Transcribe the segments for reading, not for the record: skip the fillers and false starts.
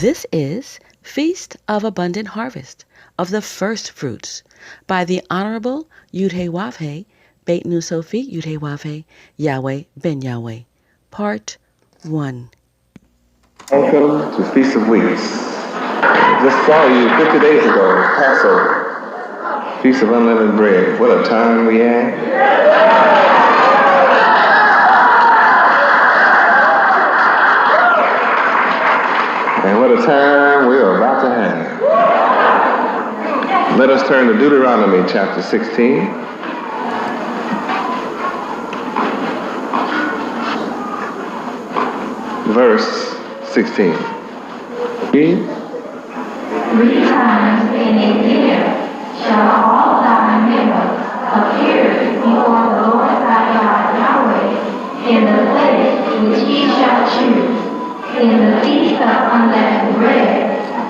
This is Feast of Abundant Harvest of the Firstfruits by the Honorable Yahweh Beit Nusofi Yahweh Yahweh Ben Yahweh, Part 1. Welcome to Feast of Weeks. Just saw you 50 days ago, Passover, Feast of Unleavened Bread. What a time we had. And what a time we're about to have. Let us turn to Deuteronomy chapter 16. Verse 16. Three times in a year shall all thy members appear before the Lord thy God Yahweh in the place which he shall choose, in the feast of unleavened bread,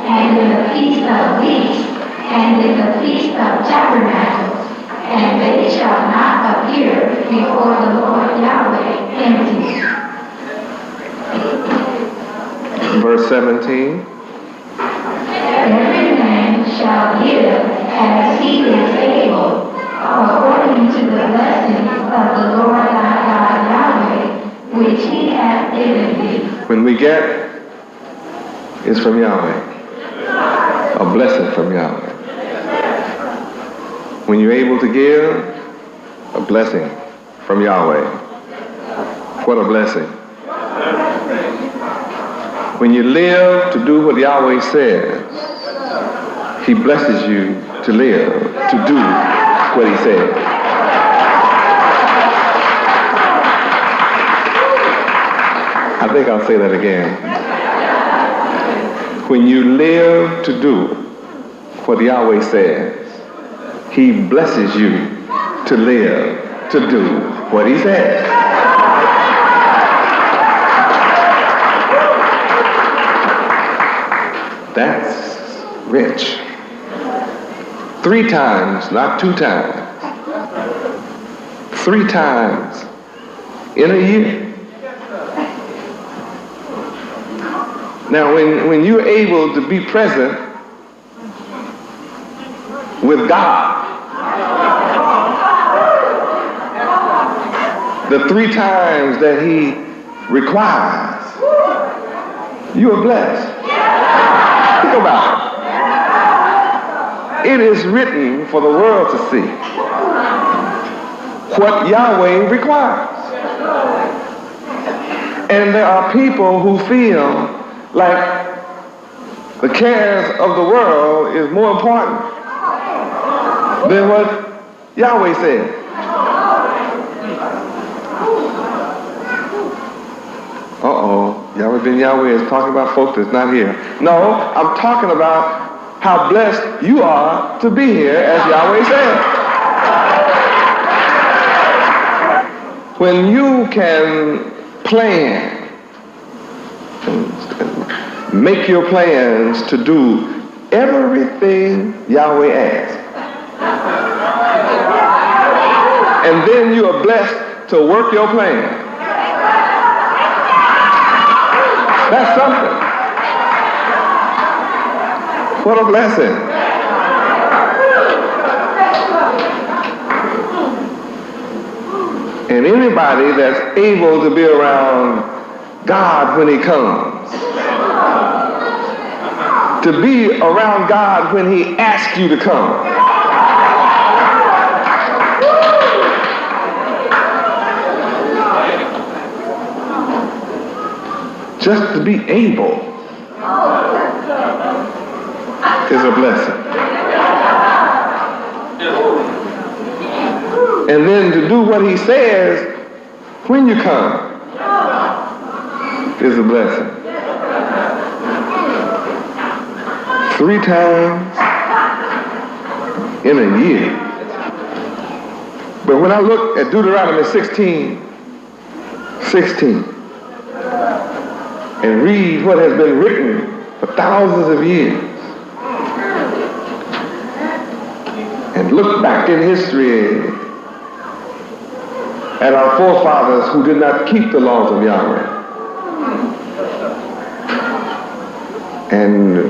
and in the feast of weeks, and in the feast of tabernacles, and they shall not appear before the Lord Yahweh empty. Verse 17. Every man shall give as he is able, according to the blessing of the Lord thy God Yahweh, which he hath given thee. When we get, it's from Yahweh. A blessing from Yahweh. When you're able to give, a blessing from Yahweh. What a blessing. When you live to do what Yahweh says, he blesses you to live, to do what he says. I think I'll say that again. When you live to do what Yahweh says, he blesses you to live to do what he says. That's rich. 3 times, not 2 times. 3 times in a year. Now, when you're able to be present with God, the 3 times that he requires, you are blessed. Think about it. It is written for the world to see what Yahweh requires. And there are people who feel like the cares of the world is more important than what Yahweh said. Yahweh Ben Yahweh is talking about folks that's not here. No, I'm talking about how blessed you are to be here, as Yahweh said. When you can plan and make your plans to do everything Yahweh asks, and then you are blessed to work your plan. That's something. What a blessing. And anybody that's able to be around God when he comes, to be around God when he asks you to come, just to be able is a blessing. And then to do what he says when you come is a blessing. 3 times in a year. But when I look at Deuteronomy 16, and read what has been written for thousands of years, and look back in history at our forefathers who did not keep the laws of Yahweh, and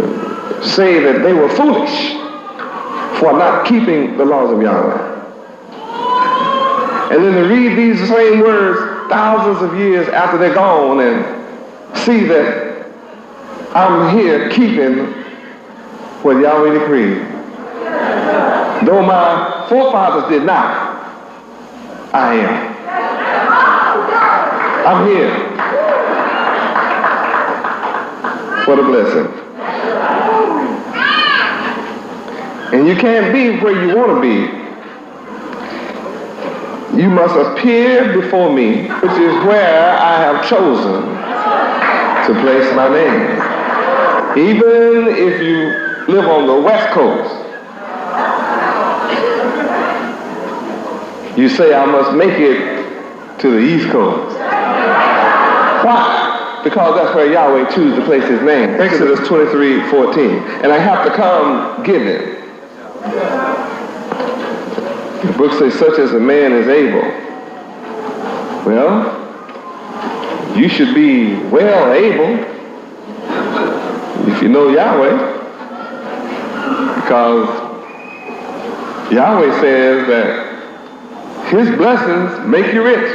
say that they were foolish for not keeping the laws of Yahweh. And then to read these same words thousands of years after they're gone and see that I'm here keeping what Yahweh decreed. Though my forefathers did not, I am. I'm here. What a blessing. And you can't be where you want to be. You must appear before me, which is where I have chosen to place my name. Even if you live on the West Coast, you say, I must make it to the East Coast. Why? Because that's where Yahweh chooses to place his name. Exodus 23:14. And I have to come give it. The book says, such as a man is able. Well, you should be well able if you know Yahweh. Because Yahweh says that his blessings make you rich.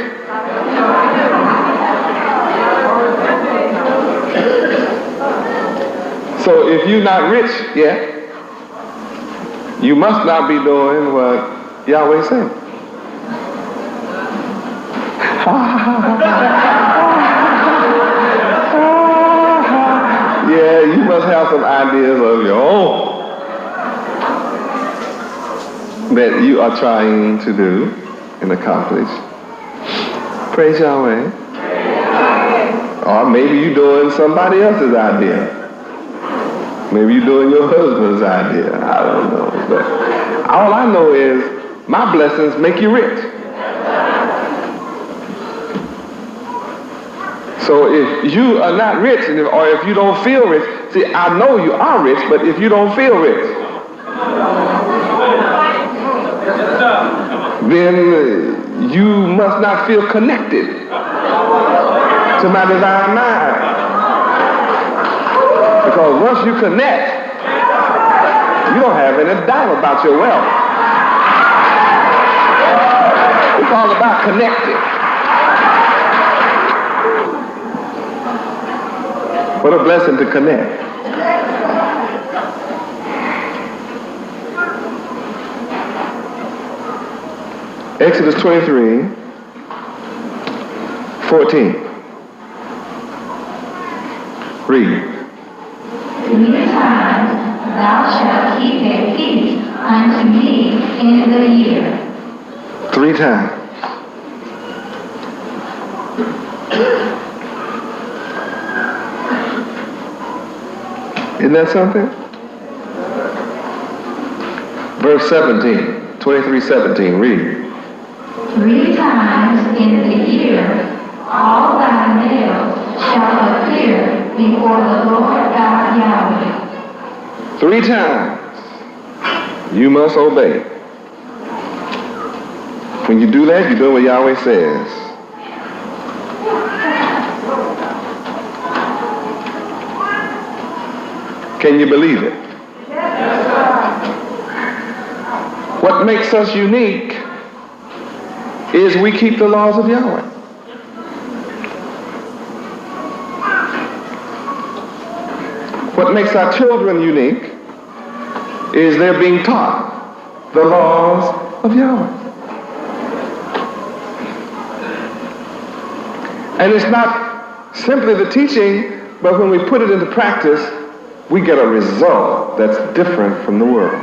So if you're not rich yet, you must not be doing what Yahweh said. Yeah, you must have some ideas of your own that you are trying to do and accomplish. Praise Yahweh. Or maybe you're doing somebody else's idea. Maybe you're doing your husband's idea. I don't know. But all I know is my blessings make you rich. So if you are not rich, or if you don't feel rich, see, I know you are rich, but if you don't feel rich, then you must not feel connected to my divine mind. Because once you connect, you don't have any doubt about your wealth. It's all about connecting. What a blessing to connect. Exodus 23:14. Read. 3 times thou shalt keep a feast unto me in the year. 3 times. Isn't that something? Verse 17, 23:17, read. 3 times in the year all thy males shall appear before the Lord God Yahweh. 3 times you must obey. When you do that, you're doing what Yahweh says. Can you believe it? What makes us unique is we keep the laws of Yahweh. What makes our children unique is they're being taught the laws of Yahweh. And it's not simply the teaching, but when we put it into practice, we get a result that's different from the world.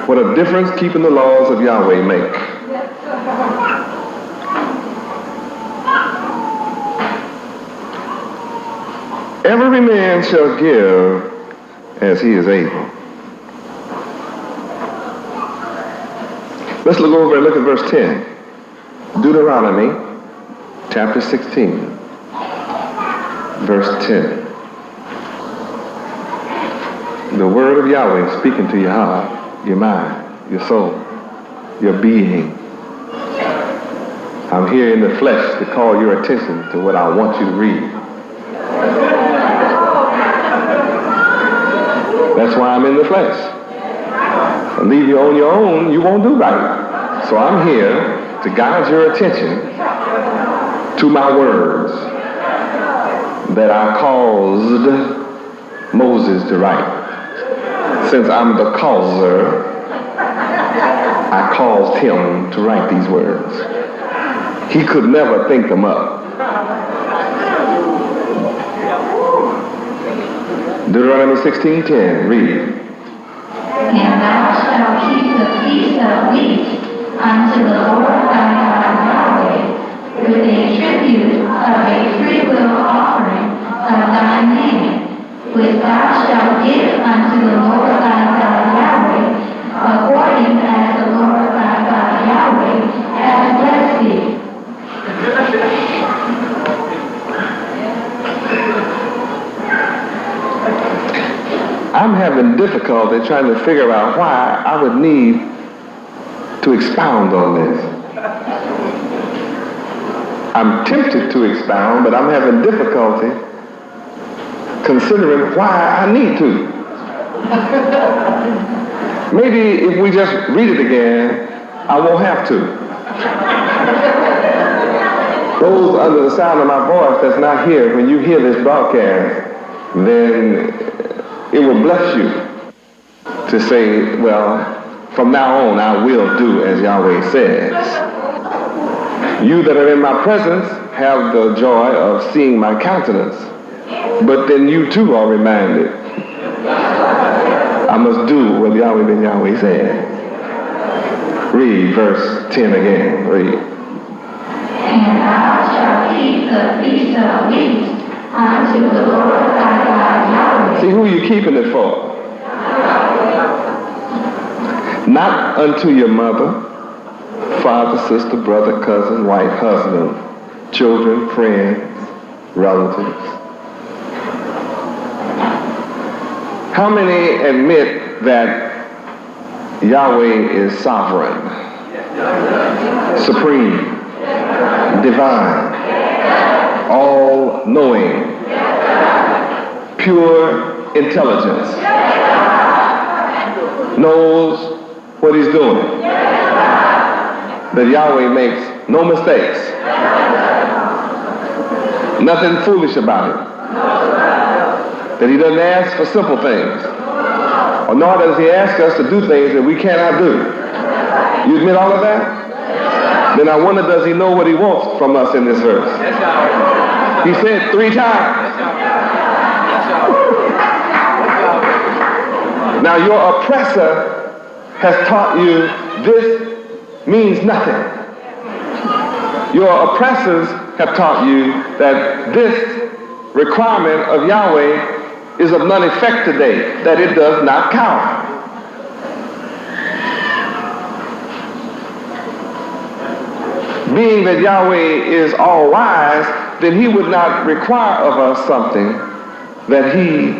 What a difference keeping the laws of Yahweh make. Every man shall give as he is able. Let's look over and look at verse 10. Deuteronomy chapter 16, verse 10. The word of Yahweh speaking to your heart, your mind, your soul, your being. I'm here in the flesh to call your attention to what I want you to read. That's why I'm in the flesh. And leave you on your own, you won't do right. So I'm here to guide your attention to my words that I caused Moses to write. Since I'm the causer, I caused him to write these words. He could never think them up. Deuteronomy 16:10, read. And thou shalt keep the feast of weeks unto the Lord thy God Yahweh, with a tribute of a freewill offering of thy name, which thou shalt give unto the Lord thy God Yahweh, according as the Lord thy God Yahweh hath blessed thee. I'm having difficulty trying to figure out why I would need to expound on this. I'm tempted to expound, but I'm having difficulty considering why I need to. Maybe if we just read it again, I won't have to. Those under the sound of my voice that's not here, when you hear this broadcast, then it will bless you to say, well, from now on I will do as Yahweh says. You that are in my presence have the joy of seeing my countenance, but then you too are reminded, I must do what Yahweh Ben Yahweh said. Read verse 10 again. Read. And thou shalt keep the feast of weeks unto the Lord thy God Yahweh. See, who are you keeping it for? Not unto your mother, father, sister, brother, cousin, wife, husband, children, friends, relatives. How many admit that Yahweh is sovereign, supreme, divine, all-knowing, pure intelligence, knows what he's doing, that Yahweh makes no mistakes, nothing foolish about it, that he doesn't ask for simple things, or nor does he ask us to do things that we cannot do. You admit all of that? Then I wonder, does he know what he wants from us in this verse? He said 3 times. Now your oppressor has taught you this means nothing. Your oppressors have taught you that this requirement of Yahweh is of none effect today, that it does not count. Being that Yahweh is all wise, then he would not require of us something that he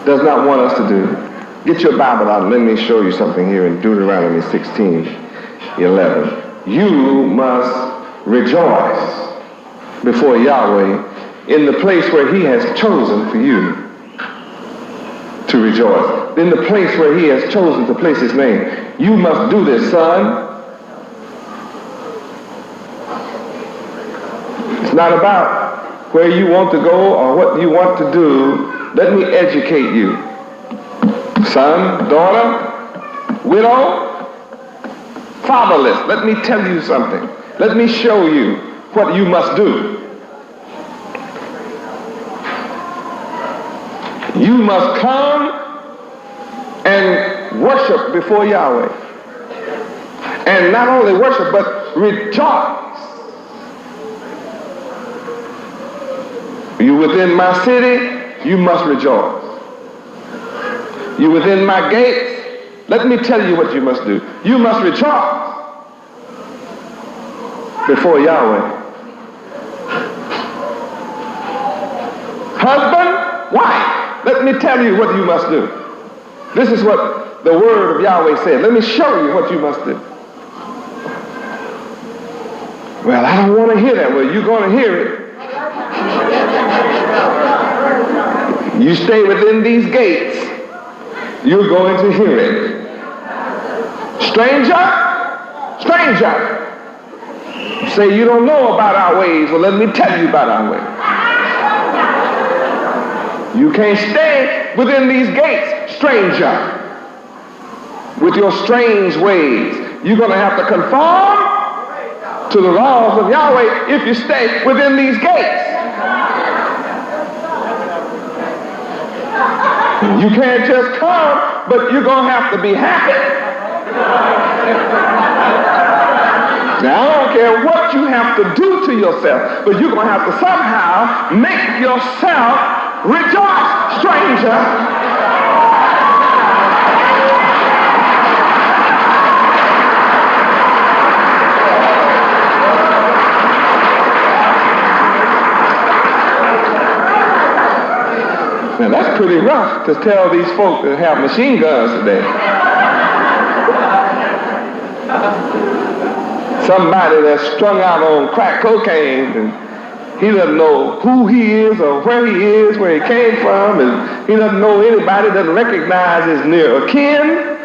does not want us to do. Get your Bible out and let me show you something here in Deuteronomy 16:11. You must rejoice before Yahweh in the place where he has chosen for you to rejoice. In the place where he has chosen to place his name. You must do this, son. It's not about where you want to go or what you want to do. Let me educate you. Son, daughter, widow, fatherless. Let me tell you something. Let me show you what you must do. You must come and worship before Yahweh. And not only worship, but rejoice. You within my city, you must rejoice. You within my gates, let me tell you what you must do. You must rejoice before Yahweh. Husband, wife, let me tell you what you must do. This is what the word of Yahweh said. Let me show you what you must do. Well, I don't want to hear that. Well, you're going to hear it. You stay within these gates, you're going to hear it. Stranger, stranger. You say you don't know about our ways. Well, let me tell you about our ways. You can't stay within these gates, stranger, with your strange ways. You're going to have to conform to the laws of Yahweh if you stay within these gates. You can't just come, but you're going to have to be happy. Now, I don't care what you have to do to yourself, but you're going to have to somehow make yourself rejoice, stranger. Now that's pretty rough to tell these folk that have machine guns today. Somebody that's strung out on crack cocaine and he doesn't know who he is or where he is, where he came from, and he doesn't know anybody, doesn't recognize his near kin.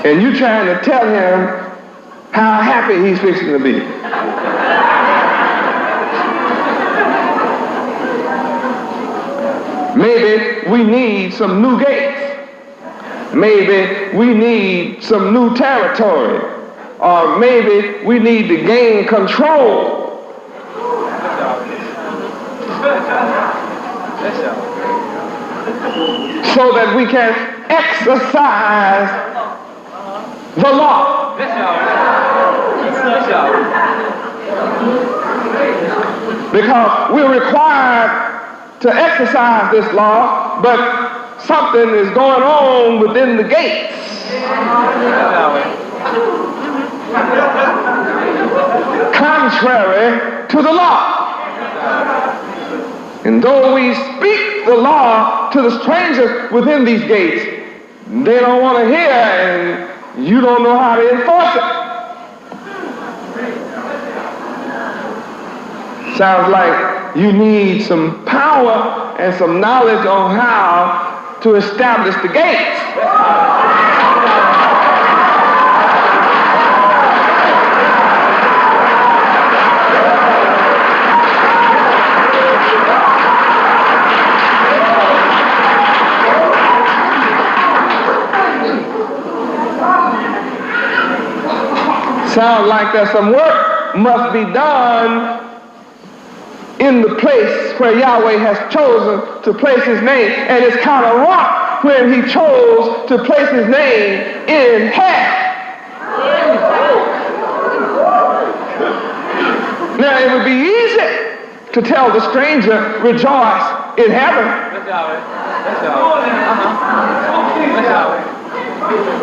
And you trying to tell him how happy he's fixing to be. Maybe we need some new gates. Maybe we need some new territory. Or maybe we need to gain control. So that we can exercise the law. Because we're required to exercise this law, but something is going on within the gates. Contrary to the law. And though we speak the law to the strangers within these gates, they don't want to hear and you don't know how to enforce it. Sounds like you need some power and some knowledge on how to establish the gates. Sounds like there's some work must be done in the place where Yahweh has chosen to place his name. And it's kind of rough when he chose to place his name in hell. Now it would be easy to tell the stranger, rejoice in heaven.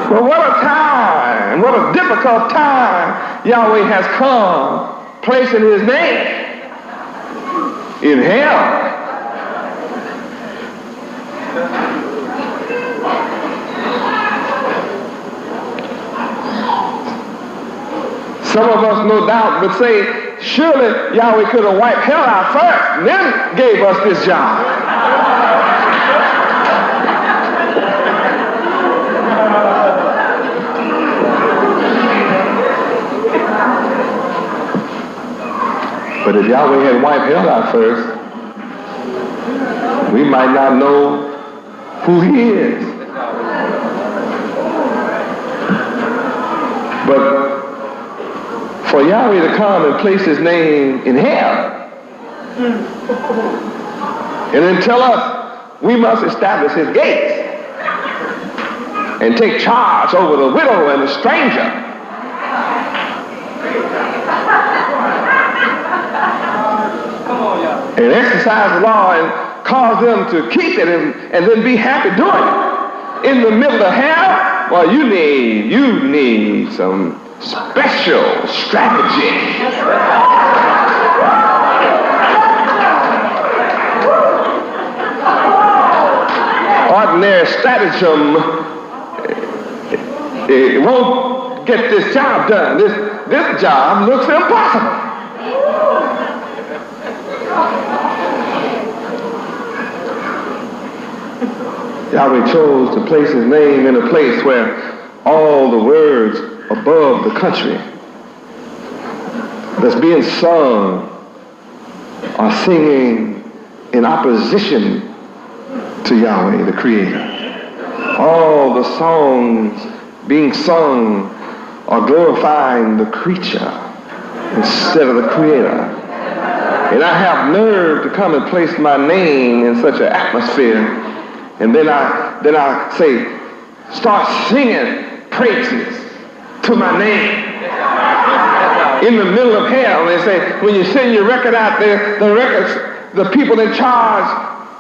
But what a time, what a difficult time Yahweh has come placing his name in hell. Some of us no doubt would say, surely Yahweh could have wiped hell out first and then gave us this job. But if Yahweh had wiped hell out first, we might not know who he is. But for Yahweh to come and place his name in hell, and then tell us we must establish his gates and take charge over the widow and the stranger. And exercise the law and cause them to keep it and then be happy doing it. In the middle of hell, well, you need some special strategy. Ordinary stratagem, it won't get this job done. this job looks impossible. Yahweh chose to place his name in a place where all the words above the country that's being sung are singing in opposition to Yahweh, the Creator. All the songs being sung are glorifying the creature instead of the Creator. And I have nerve to come and place my name in such an atmosphere, and then I say, start singing praises to my name in the middle of hell. They say, when you send your record out there, the people in charge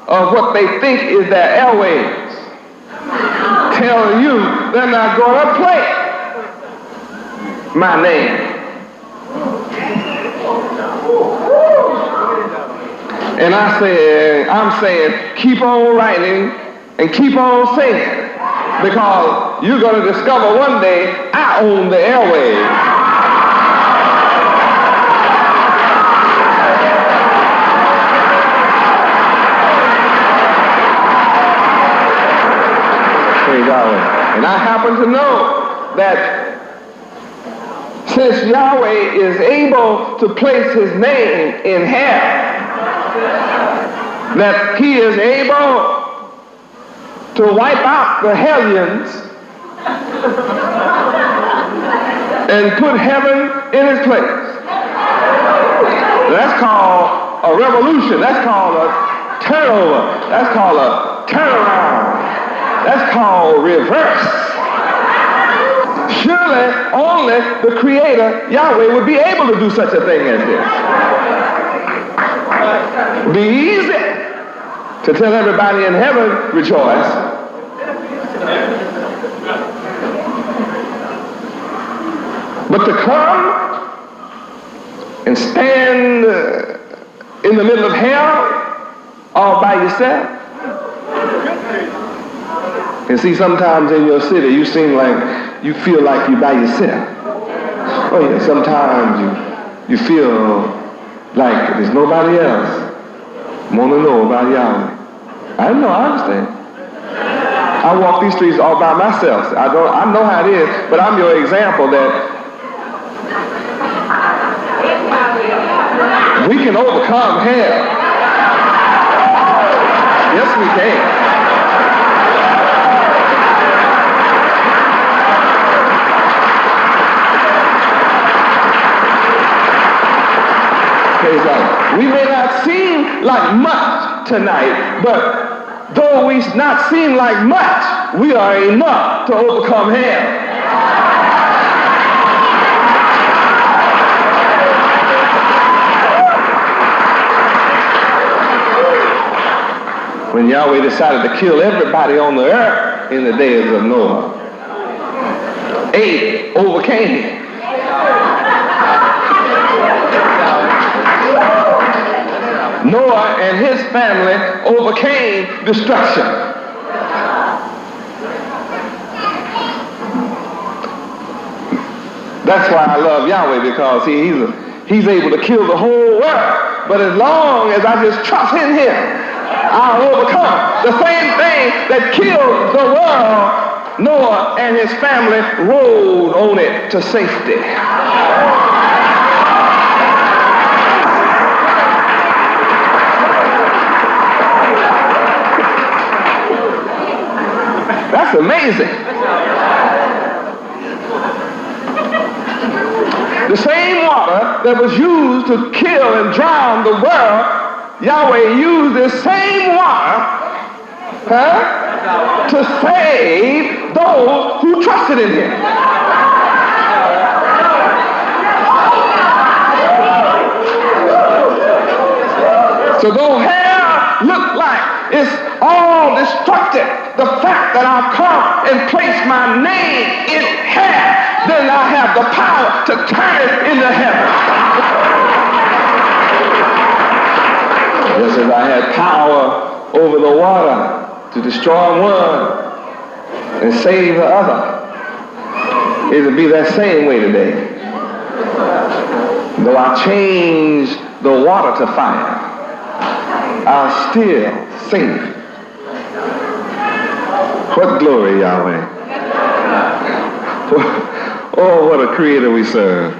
of what they think is their airwaves tell you they're not going to play my name. And I'm saying, keep on writing and keep on singing, because you're going to discover one day I own the airwaves. And I happen to know that since Yahweh is able to place his name in hell, that he is able to wipe out the hellions and put heaven in his place. That's called a revolution. That's called a turnover. That's called a turnaround. That's called reverse. Surely only the Creator, Yahweh, would be able to do such a thing as this. It would be easy to tell everybody in heaven, rejoice. But to come and stand in the middle of hell all by yourself. And see, sometimes in your city, you seem like you feel like you're by yourself. Oh yeah, sometimes you feel like there's nobody else want to know about Yahweh. I know, I understand. I walk these streets all by myself. I know how it is, but I'm your example that we can overcome hell. Yes, we can. We may not seem like much tonight, but though we not seem like much, we are enough to overcome hell. When Yahweh decided to kill everybody on the earth in the days of Noah, 8 overcame him. Noah and his family overcame destruction. That's why I love Yahweh, because he's able to kill the whole world. But as long as I just trust in him, I'll overcome. The same thing that killed the world, Noah and his family rode on it to safety. That's amazing. The same water that was used to kill and drown the world, Yahweh used this same water to save those who trusted in him. So though hell looked like it's all destructive, the fact that I've come and placed my name in hell, then I have the power to turn it into heaven. Just as I had power over the water to destroy one and save the other, it will be that same way today. Though I change the water to fire, I'll still sing. What glory, Yahweh. Oh, what a creator we serve.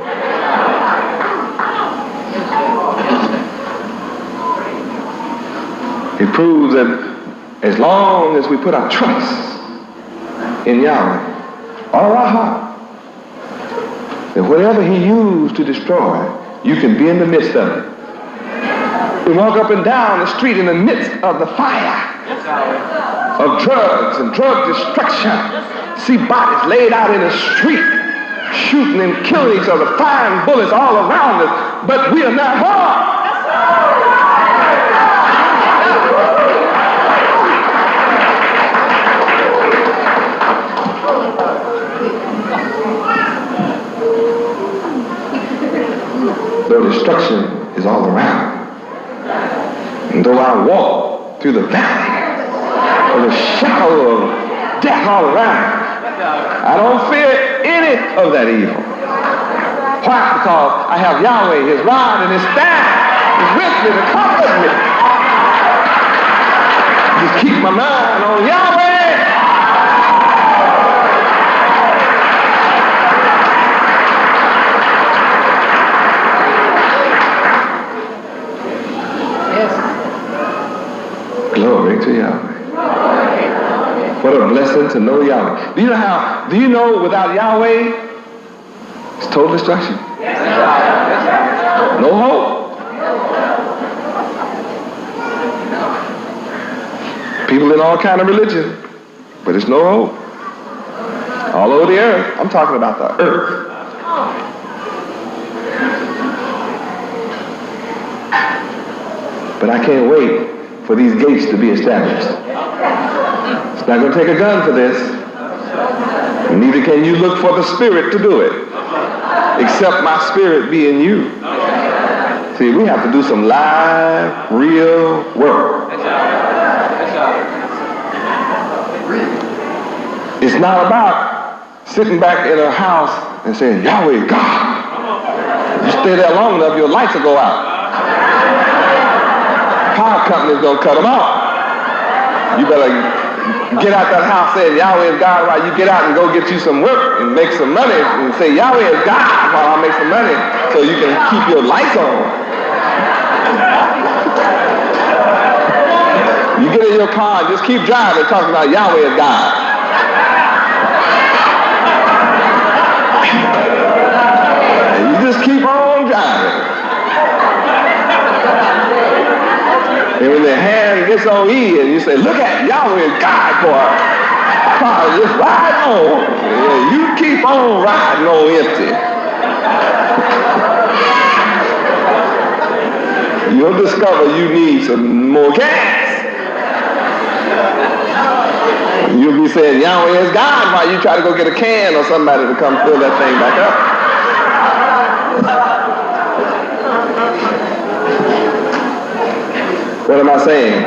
It proves that as long as we put our trust in Yahweh, all our heart, that whatever he used to destroy, you can be in the midst of it. We walk up and down the street in the midst of the fire of drugs and drug destruction. See bodies laid out in the street, shooting and killing each other, firing bullets all around us, but we are not harmed. Though destruction is all around, and though I walk through the valley of the shadow of death all around, I don't fear any of that evil. Why? Because I have Yahweh, his rod and his staff is with me to comfort me. Just keep my mind on Yahweh. Glory to Yahweh. What a blessing to know Yahweh. Do you know without Yahweh, it's total destruction? No hope. People in all kind of religion, but it's no hope. All over the earth. I'm talking about the earth. But I can't wait for these gates to be established. It's not going to take a gun for this. Neither can you look for the Spirit to do it, except my Spirit be in you. See, we have to do some live, real work. It's not about sitting back in a house and saying, Yahweh, God. You stay there long enough, your lights will go out. Power company's going to cut them out. You better get out that house saying Yahweh is God while you get out and go get you some work and make some money and say Yahweh is God while I make some money so you can keep your lights on. You get in your car and just keep driving talking about Yahweh is God. And you just keep on driving. And when the hand gets on E and you say, look at Yahweh God, boy. Car just ride on. Yeah, you keep on riding on empty. You'll discover you need some more gas. You'll be saying Yahweh is God while you try to go get a can or somebody to come fill that thing back up. What am I saying?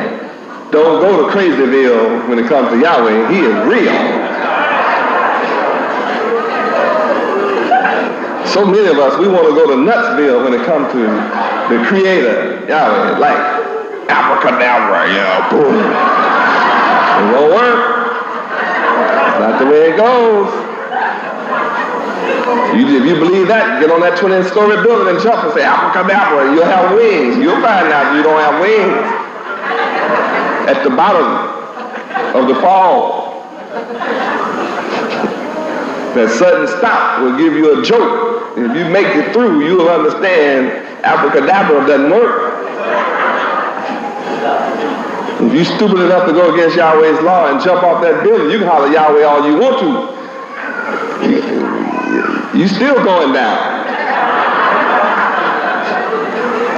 Don't go to Crazyville when it comes to Yahweh. He is real. So many of us, we want to go to Nutsville when it comes to the Creator, Yahweh, like abracadabra, yeah, boom. It won't work. It's not the way it goes. If you believe that, get on that 20-story building and jump and say, abracadabra, you'll have wings. You'll find out you don't have wings. At the bottom of the fall, that sudden stop will give you a joke. If you make it through, you'll understand abracadabra doesn't work. If you're stupid enough to go against Yahweh's law and jump off that building, you can holler Yahweh all you want to. You're still going down.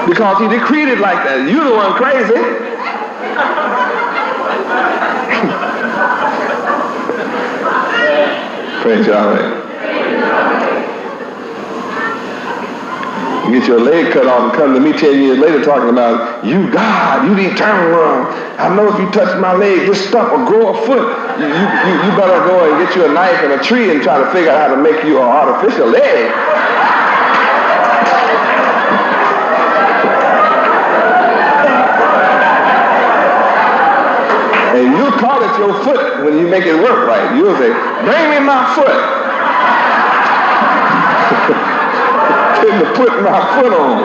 Because he decreed it like that. You're the one crazy. Praise Yahweh. You get your leg cut off and come to me 10 years later talking about, you God, you the eternal one. I know if you touch my leg, this stump will grow a foot. You better go and get you a knife and a tree and try to figure out how to make you an artificial leg. call it your foot when you make it work right. You'll say, bring me my foot. Tend to put my foot on.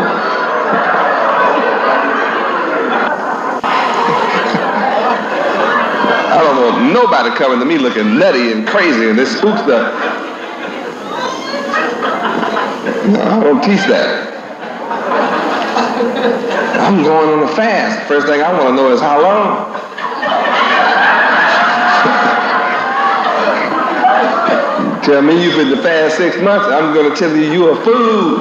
I don't want nobody coming to me looking nutty and crazy and this spook stuff. No, I don't teach that. I'm going on a fast. First thing I want to know is how long. Tell me you've been to fast 6 months, I'm going to tell you you're a fool.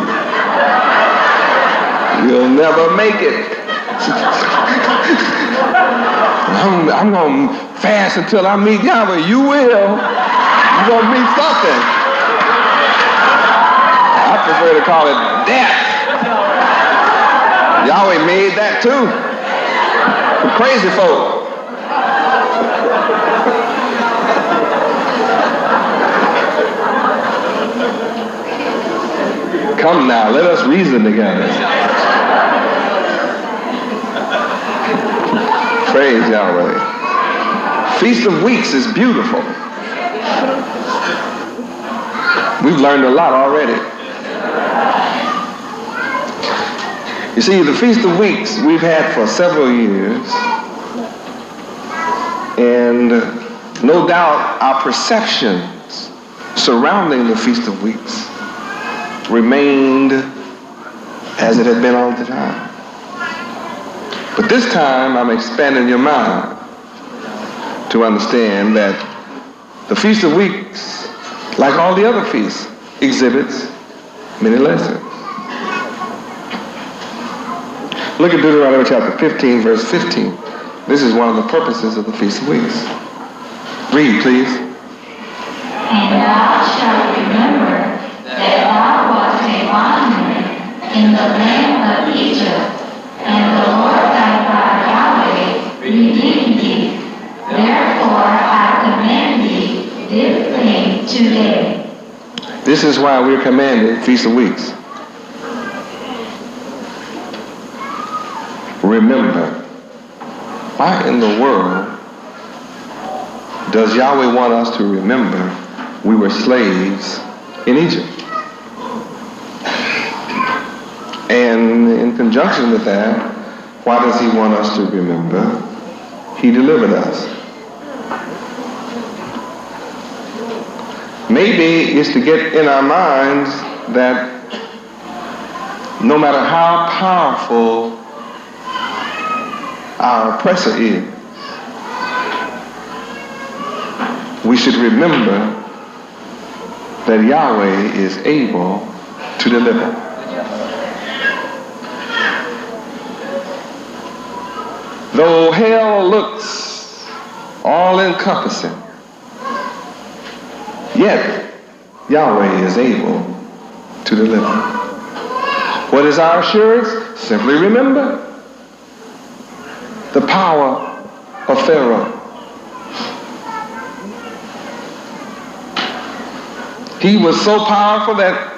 You'll never make it. I'm going to fast until I meet Yahweh. You will. You're going to meet something. I prefer to call it death. Yahweh made that too. For crazy folk. Come now, let us reason together. Praise Yahweh. Feast of Weeks is beautiful. We've learned a lot already. You see, the Feast of Weeks we've had for several years, and no doubt our perceptions surrounding the Feast of Weeks remained as it had been all the time. But this time I'm expanding your mind to understand that the Feast of Weeks, like all the other feasts, exhibits many lessons. Look at Deuteronomy chapter 15, verse 15. This is one of the purposes of the Feast of Weeks. Read, please. And thou shalt remember that thou wast a bondman in the land of Egypt, and the Lord thy God Yahweh redeemed thee. Therefore I command thee this thing today. This is why we're commanded Feast of Weeks. Remember. Why in the world does Yahweh want us to remember we were slaves in Egypt? And in conjunction with that, why does he want us to remember he delivered us? Maybe it's to get in our minds that no matter how powerful our oppressor is, we should remember that Yahweh is able to deliver. Though hell looks all-encompassing, yet Yahweh is able to deliver. What is our assurance? Simply remember the power of Pharaoh. He was so powerful that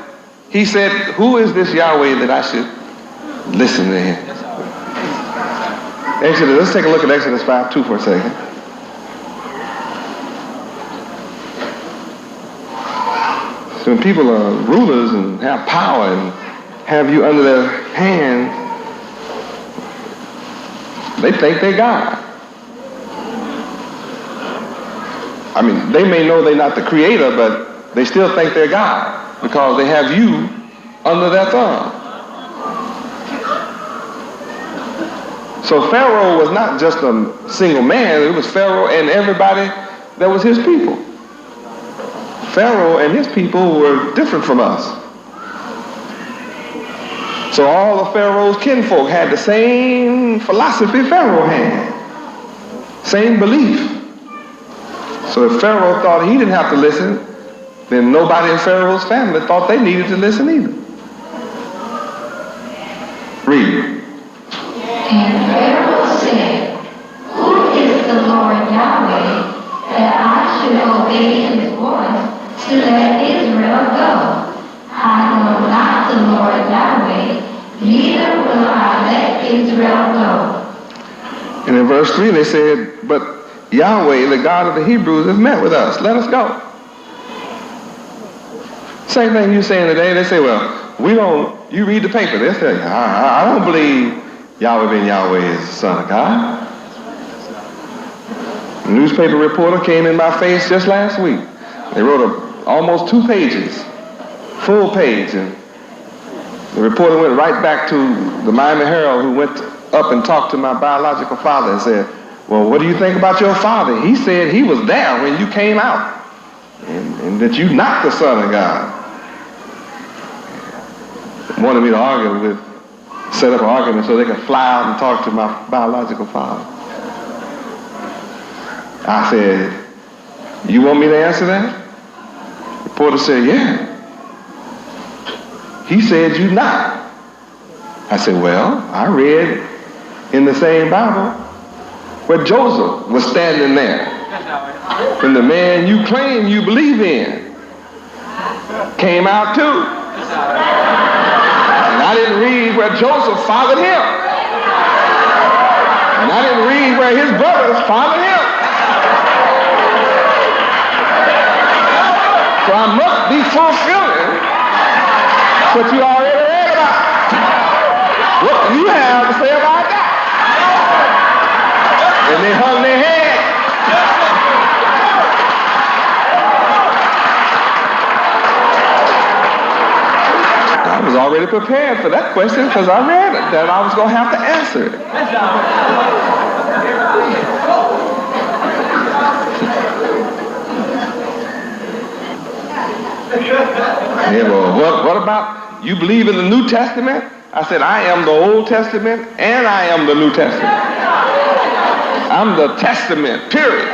he said, who is this Yahweh that I should listen to him? Exodus, let's take a look at Exodus 5:2 for a second. So when people are rulers and have power and have you under their hand, they think they're God. I mean, they may know they're not the creator, but they still think they're God because they have you under their thumb. So Pharaoh was not just a single man, it was Pharaoh and everybody that was his people. Pharaoh and his people were different from us. So all of Pharaoh's kinfolk had the same philosophy Pharaoh had, same belief. So if Pharaoh thought he didn't have to listen, then nobody in Pharaoh's family thought they needed to listen either. Read. And Pharaoh said, who is the Lord Yahweh, that I should obey his voice to let Israel go? I know not the Lord Yahweh, neither will I let Israel go. And in verse 3 they said, but Yahweh, the God of the Hebrews, has met with us. Let us go. Same thing you're saying today. They say, well, we don't, you read the paper. They say, I don't believe Yahweh Ben Yahweh is the Son of God. A newspaper reporter came in my face just last week. They wrote almost 2 pages, full page, and the reporter went right back to the Miami Herald, who went up and talked to my biological father and said, well, what do you think about your father? He said he was there when you came out and that you're not the Son of God. Wanted me to argue with, set up an argument so they could fly out and talk to my biological father. I said, you want me to answer that? The reporter said, yeah. He said, you not. I said, well, I read in the same Bible where Joseph was standing there when the man you claim you believe in came out too. And I didn't read where Joseph fathered him. And I didn't read where his brothers fathered him. So I must be fulfilling what you already read about. What do you have to say about that? And they hung their head. I was already prepared for that question because I read it, that I was going to have to answer it. Yeah, well, what about you believe in the New Testament? I said, I am the Old Testament and I am the New Testament. I'm the Testament, period.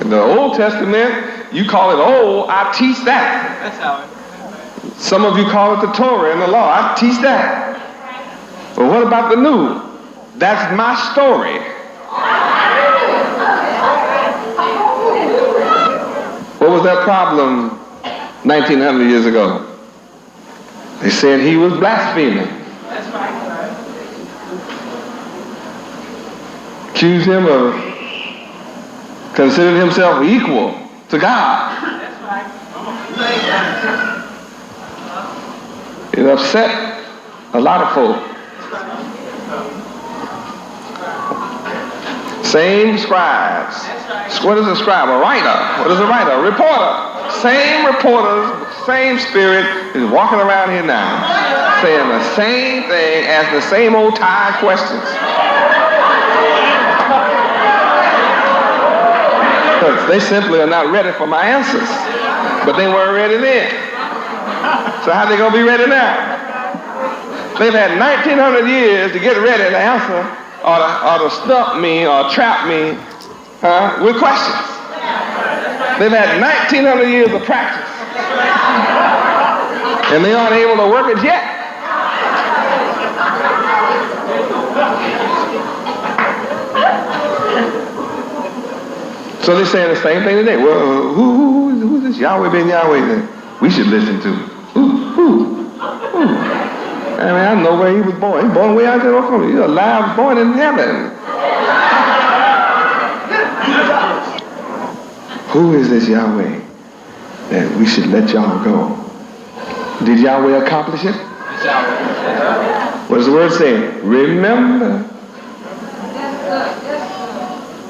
In the Old Testament, you call it old, I teach that. That's how it. Some of you call it the Torah and the law. I teach that. But what about the New? That's my story. What was that problem 1900 years ago? They said he was blaspheming. That's right. Accused him of considering himself equal to God. That's right. It upset a lot of folk. Same scribes. What is a scribe? A writer. What is a writer? A reporter. Same reporters, same spirit is walking around here now saying the same thing as the same old tired questions. Because they simply are not ready for my answers. But they weren't ready then. So how are they going to be ready now? They've had 1900 years to get ready to answer or to stump me or trap me with questions. They've had 1900 years of practice. And they aren't able to work it yet. So they're saying the same thing today. Well, who is this Yahweh Ben Yahweh that we should listen to? Who? I mean, I know where he was born. He was born way out there in Oklahoma. He's alive, born in heaven. Who is this Yahweh that we should let y'all go? Did Yahweh accomplish it? What does the word say? Remember.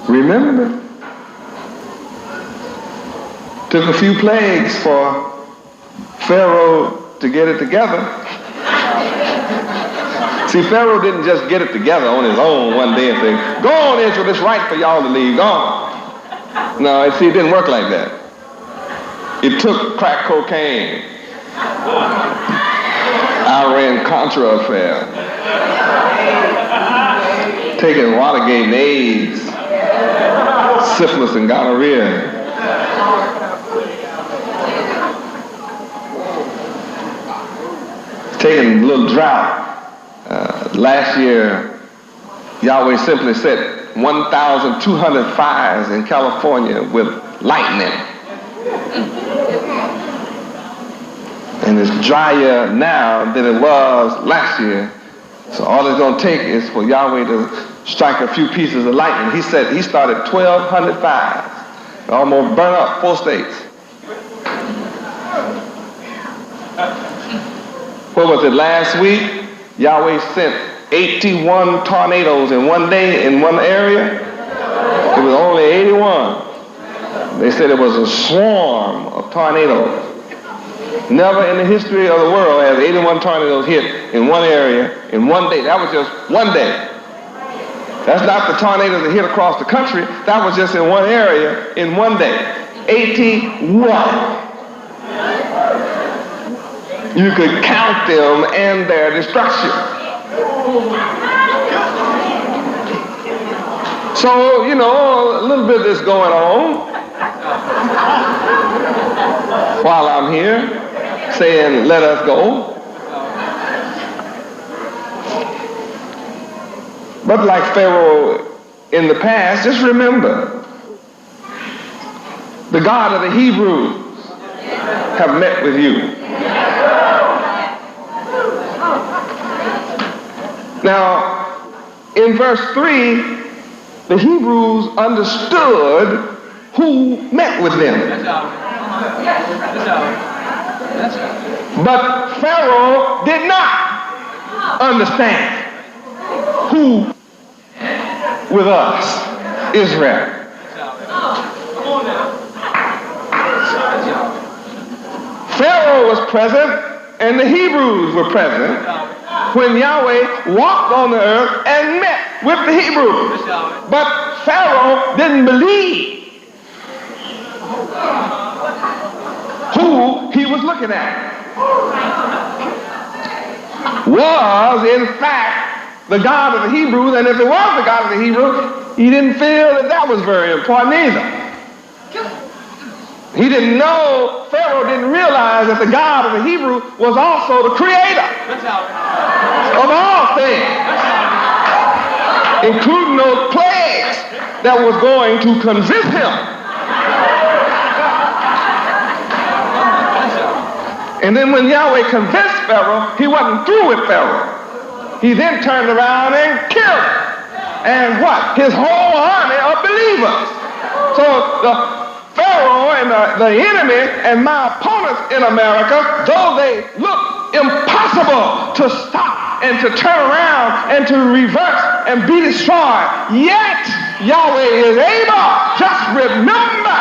Remember. Took a few plagues for Pharaoh to get it together. See, Pharaoh didn't just get it together on his own one day and say, go on, Israel, it's right for y'all to leave, go on. No, see, it didn't work like that. It took crack cocaine, Iran-Contra affair, taking Watergate and AIDS, syphilis and gonorrhea. Taking a little drought. Last year, Yahweh simply set 1,200 fires in California with lightning. And it's drier now than it was last year. So all it's going to take is for Yahweh to strike a few pieces of lightning. He said he started 1,200 fires. Almost burn up 4 states. What was it, last week? Yahweh sent 81 tornadoes in one day in one area. It was only 81. They said it was a swarm of tornadoes. Never in the history of the world has 81 tornadoes hit in one area in one day. That was just one day. That's not the tornadoes that hit across the country. That was just in one area in one day. 81. You could count them and their destruction. So, you know, a little bit of this going on while I'm here saying, let us go. But like Pharaoh in the past, just remember, the God of the Hebrews have met with you. Now, in verse 3, the Hebrews understood who met with them. But Pharaoh did not understand who with us, Israel. Pharaoh was present and the Hebrews were present when Yahweh walked on the earth and met with the Hebrews. But Pharaoh didn't believe who he was looking at was in fact the God of the Hebrews, and if it was the God of the Hebrews, he didn't feel that that was very important either. He didn't know, Pharaoh didn't realize that the God of the Hebrews was also the creator of all things, including those plagues that was going to convince him. And then when Yahweh convinced Pharaoh, he wasn't through with Pharaoh. He then turned around and killed him. And what? His whole army of believers. So the Pharaoh and the enemy and my opponents in America, though they look impossible to stop and to turn around and to reverse and be destroyed, yet Yahweh is able. Just remember,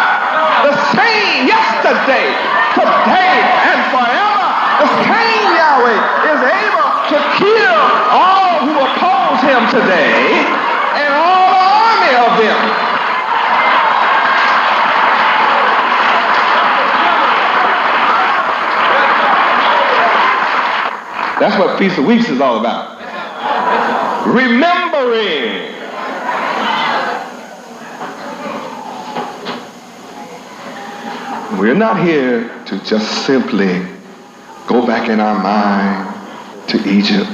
the same yesterday, today, and forever, the same Yahweh is able to kill all who oppose him today and all the army of them. That's what Feast of Weeks is all about. Remembering. We're not here to just simply go back in our mind to Egypt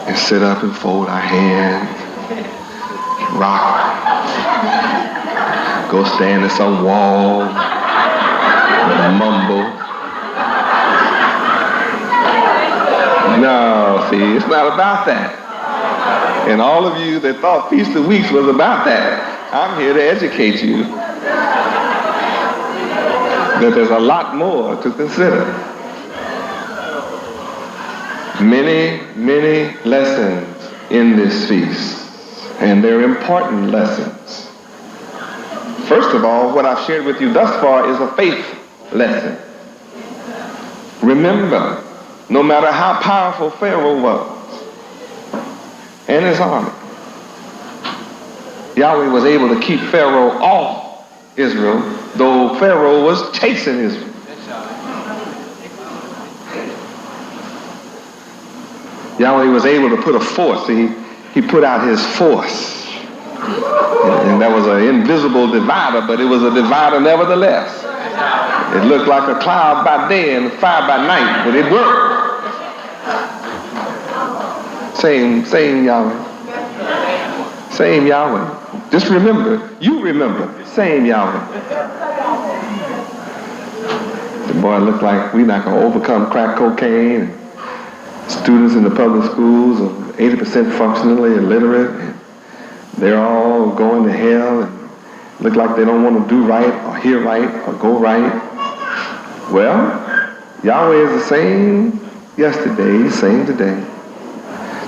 and sit up and fold our hands, rock, go stand at some wall, mumble. No, see, it's not about that. And all of you that thought Feast of Weeks was about that, I'm here to educate you that there's a lot more to consider. Many, many lessons in this feast, and they're important lessons. First of all, what I've shared with you thus far is a faith lesson. Remember, no matter how powerful Pharaoh was and his army, Yahweh was able to keep Pharaoh off Israel, though Pharaoh was chasing Israel. Yahweh was able to put a force. He put out his force. And that was an invisible divider, but it was a divider nevertheless. It looked like a cloud by day and a fire by night, but it worked. Same Yahweh. Same Yahweh. Just remember, you remember, same Yahweh. The boy looked like we're not going to overcome crack cocaine, students in the public schools are 80% functionally illiterate, and they're all going to hell and look like they don't want to do right or hear right or go right. Well, Yahweh is the same yesterday, same today.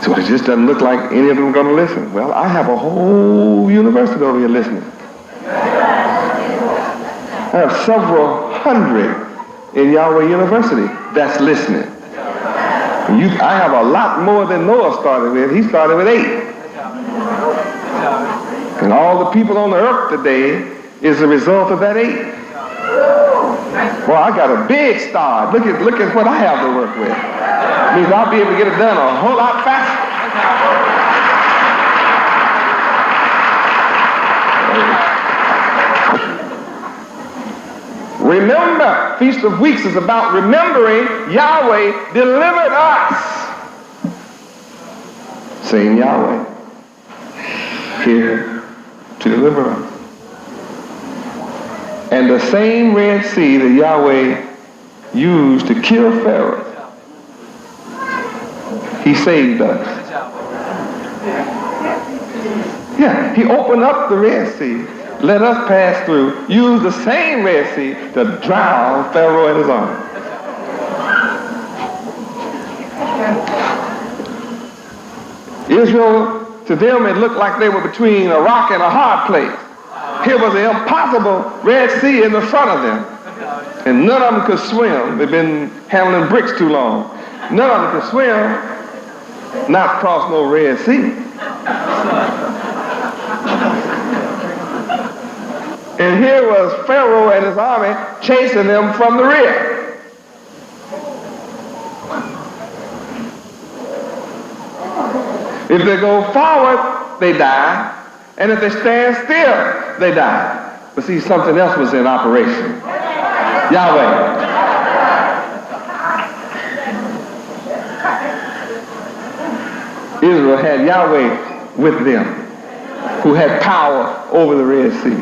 So it just doesn't look like any of them are going to listen. Well, I have a whole university over here listening. I have several hundred in Yahweh University that's listening. I have a lot more than Noah started with. He started with 8. And all the people on the earth today is the result of that 8. Well, I got a big start. Look at what I have to work with. It means I'll be able to get it done a whole lot faster. Remember, Feast of Weeks is about remembering Yahweh delivered us. Saying Yahweh, here to deliver us. And the same Red Sea that Yahweh used to kill Pharaoh, he saved us. Yeah, he opened up the Red Sea, let us pass through, used the same Red Sea to drown Pharaoh and his army. Israel, to them, it looked like they were between a rock and a hard place. Here was an impossible Red Sea in the front of them. And none of them could swim. They've been handling bricks too long. None of them could swim, not cross no Red Sea. And here was Pharaoh and his army chasing them from the rear. If they go forward, they die. And if they stand still, they die. But see, something else was in operation. Yahweh. Israel had Yahweh with them, who had power over the Red Sea.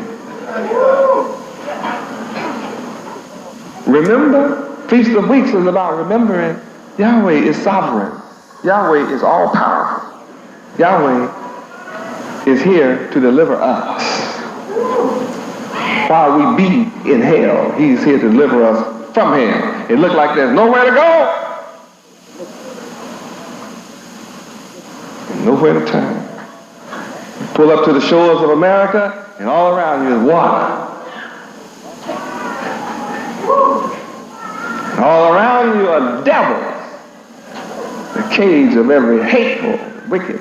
Remember, Feast of Weeks is about remembering Yahweh is sovereign. Yahweh is all powerful. Yahweh is here to deliver us. While we be in hell, he's here to deliver us from hell. It looked like there's nowhere to go and nowhere to turn. Pull up to the shores of America, and all around you is water. And all around you are devils, the cage of every hateful, wicked,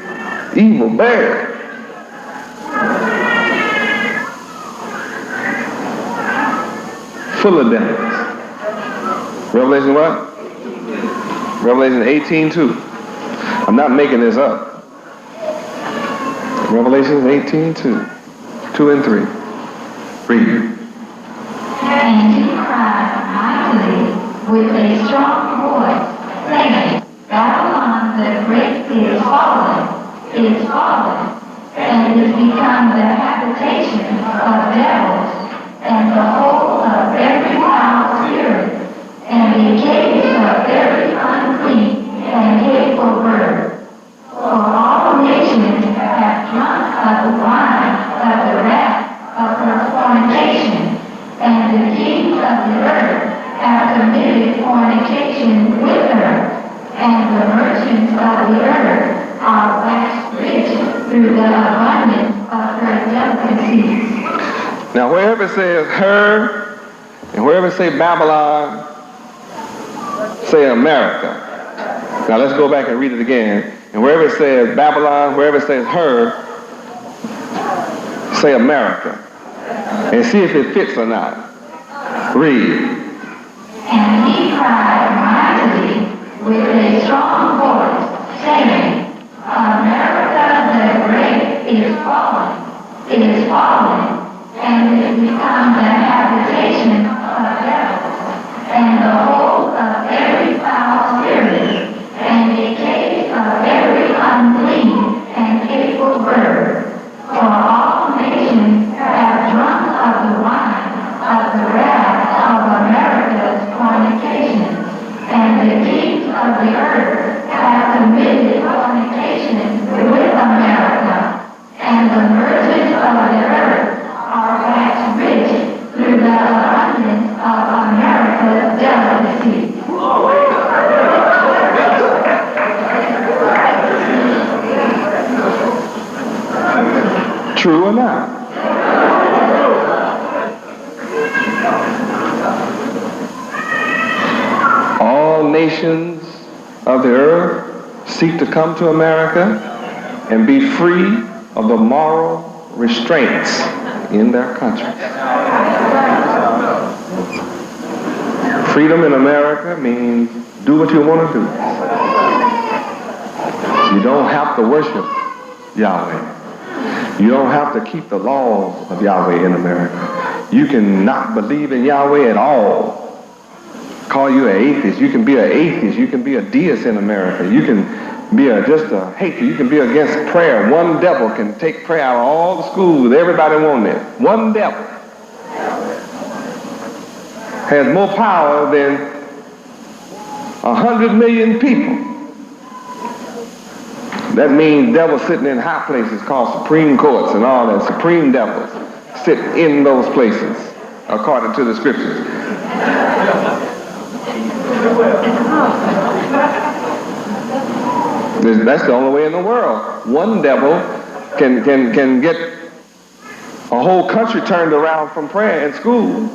evil bird. Full of devils. Revelation what? Revelation 18:2. I'm not making this up. Revelation 18:2. 2 and 3. Read. And he cried mightily with a strong voice, saying, Babylon the great is fallen, and is become the habitation of devils, and the whole of every foul spirit, and the caves of every unclean and hateful bird. For all nations have drunk of the wine of the wrath of her fornication, and the kings of the earth have committed fornication with her, and the merchants of the earth are waxed rich through the abundance of her delicacies. Now, wherever it says her, and wherever it says Babylon, say America. Now, let's go back and read it again. And wherever it says Babylon, wherever it says her, say America. And see if it fits or not. Read. And he cried mightily with a strong voice, saying, America the great is fallen, and is become the habitation of devils, and the whole of every foul spirit, and the cave of every unclean and hateful bird. For all nations have drunk of the wine of the wrath of America's fornication, and the kings of the earth have True or not? All nations of the earth seek to come to America and be free of the moral restraints in their country. Freedom in America means do what you want to do. You don't have to worship Yahweh. You don't have to keep the laws of Yahweh in America. You can not believe in Yahweh at all. Call you an atheist. You can be an atheist. You can be a deist in America. You can be just a hater. You can be against prayer. One devil can take prayer out of all the schools. Everybody wants it. One devil has more power than 100 million people. That means devils sitting in high places called supreme courts and all that. Supreme devils sit in those places according to the scriptures. That's the only way in the world. One devil can get a whole country turned around from prayer in school.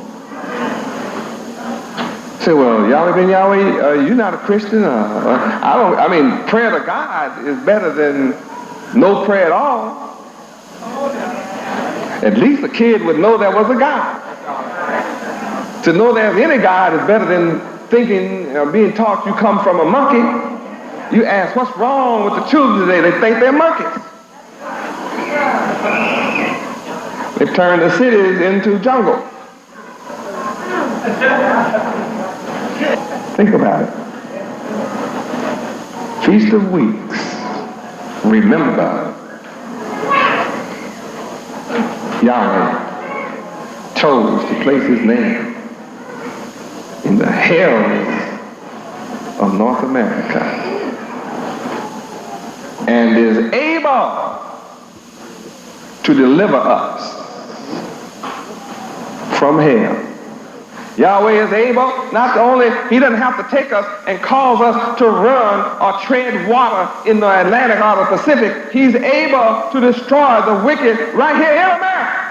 Say, well, Yahweh Ben Yahweh, you're not a Christian. I mean, prayer to God is better than no prayer at all. At least a kid would know there was a God. To know there's any God is better than thinking, being taught you come from a monkey. You ask, what's wrong with the children today? They think they're monkeys. They've turned the cities into jungle. Think about it. Feast of Weeks. Remember, Yahweh chose to place his name in the hills of North America and is able to deliver us from hell. Yahweh is able, not only, he doesn't have to take us and cause us to run or tread water in the Atlantic or the Pacific. He's able to destroy the wicked right here in America.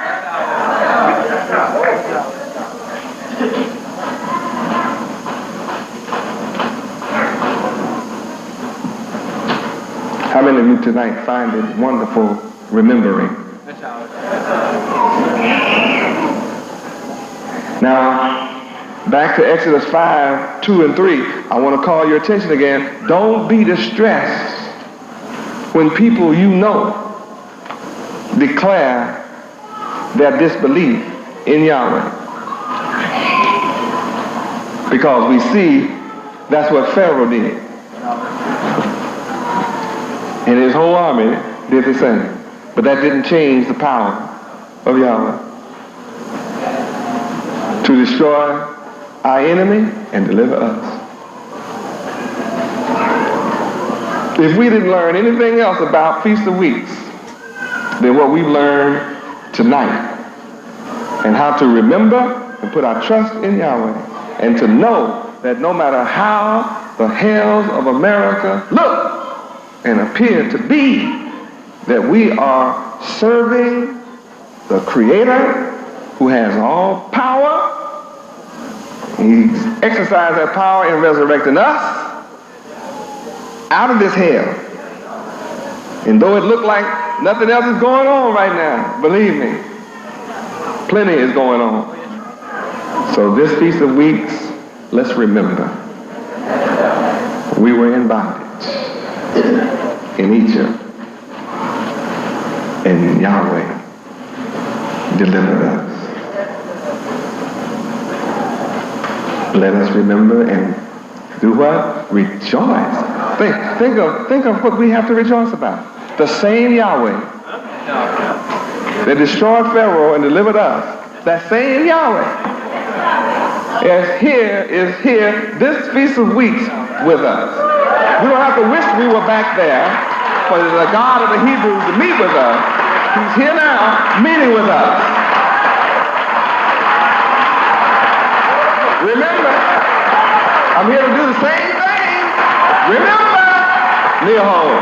How many of you tonight find it wonderful remembering? Now, back to Exodus 5, 2 and 3. I want to call your attention again. Don't be distressed when people you know declare their disbelief in Yahweh. Because we see that's what Pharaoh did. And his whole army did the same. But that didn't change the power of Yahweh to destroy our enemy and deliver us. If we didn't learn anything else about Feast of Weeks than what we've learned tonight, and how to remember and put our trust in Yahweh, and to know that no matter how the hells of America look and appear to be, that we are serving the Creator who has all power. He exercised that power in resurrecting us out of this hell. And though it looked like nothing else is going on right now, believe me, plenty is going on. So this Feast of Weeks, let's remember, we were in bondage in Egypt, and Yahweh delivered us. Let us remember and do what? Rejoice. Think of what we have to rejoice about. The same Yahweh that destroyed Pharaoh and delivered us, that same Yahweh is here this Feast of Weeks with us. We don't have to wish we were back there for the God of the Hebrews to meet with us. He's here now meeting with us. Remember, I'm here to do the same thing. Remember, near home.